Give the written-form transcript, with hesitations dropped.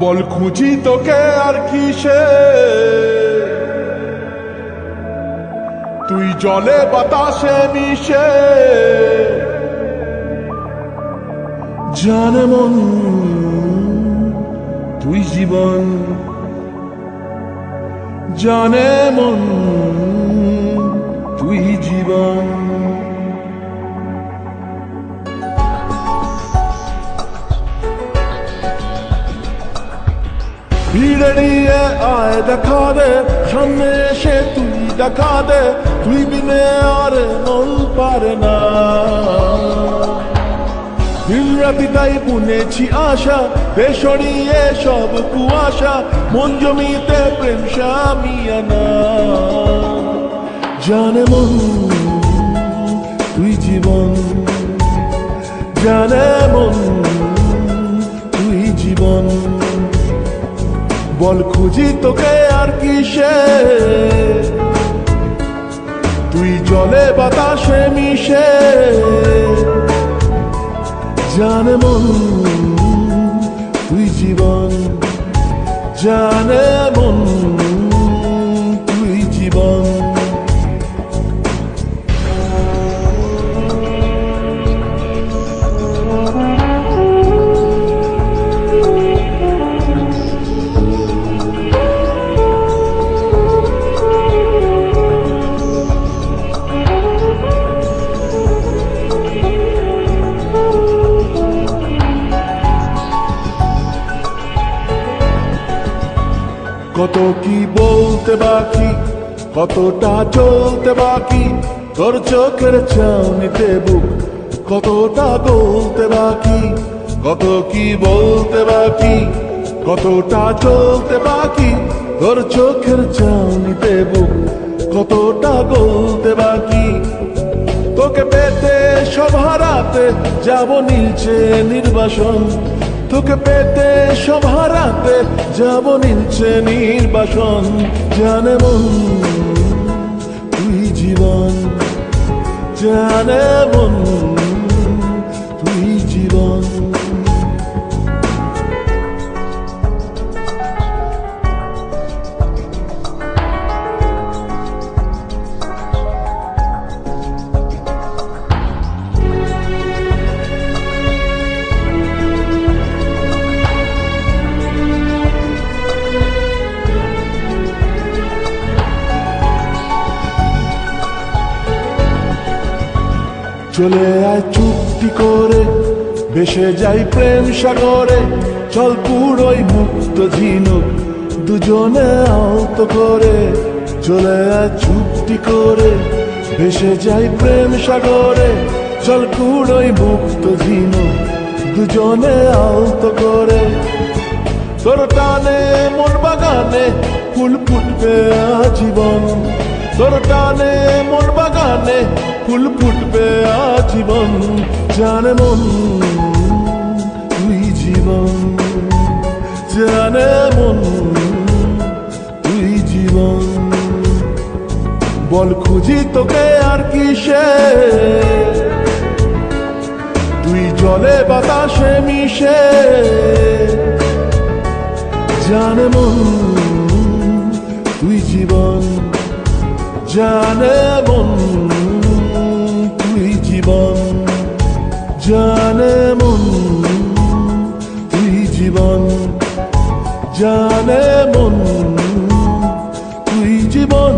বল খুঁজি তোকে আর কিসে, তুই জলে বাতাসে মিশে। জানে মন তুই জীবন, জানে মন তুই জীবন। ভিড়ে নিয়ে আয় দেখা দে, সামনে এসে তুই দেখা দে, তুই বিনে আর মন পারে না। দিন রাতি তাই বুনেছি আশা, বেসরিয়ে সব কুয়াশা, মন জমিতে প্রেম শামিয়ানা। জানে মন তুই জীবন, জানে মন তুই জীবন। বল খুঁজি তোকে আর কিসে, তুই জলে বাতাসে মিশে। জানে মন তুই জীবন, জানে মন তুই জীবন। কত কি বলতে বাকি, কতটা চলতে বাকি, তোর চোখের চাউনিতে বুক কতটা গলতে বাকি। কত কি বলতে বাকি, কতটা চলতে বাকি, তোর চোখের চাউনিতে বুক কতটা গলতে বাকি। তোকে পেতে সব হারাতে যাব নিচে নির্বাসন, তোকে পেতে সব হারাতে যাব নিচে নির্বাসন। জানে মন তুই জীবন, জানে মন তুই জীবন। চলে আয় চুক্তি করে, ভেসে যাই প্রেম সাগরে, চল পুরোই মুক্ত ঝিনুক দুজনে আলতো করে। চলে আয় চুক্তি করে, ভেসে যাই প্রেম সাগরে, চল পুরোই মুক্ত ঝিনুক দুজনে আলতো করে। তোর টানে মন বাগানে ফুল ফুটবে আজীবন, তোর টানে মন বাগানে ফুল ফুটবে আজীবন। জানে মন তুই জীবন, জানে মন তুই জীবন। বল খুঁজি তোকে আর কিসে, তুই জলে বাতাসে মিশে। জানে মন তুই জীবন, জানে মন তুই জীবন, জানে মন তুই জীবন, জানে মন তুই জীবন।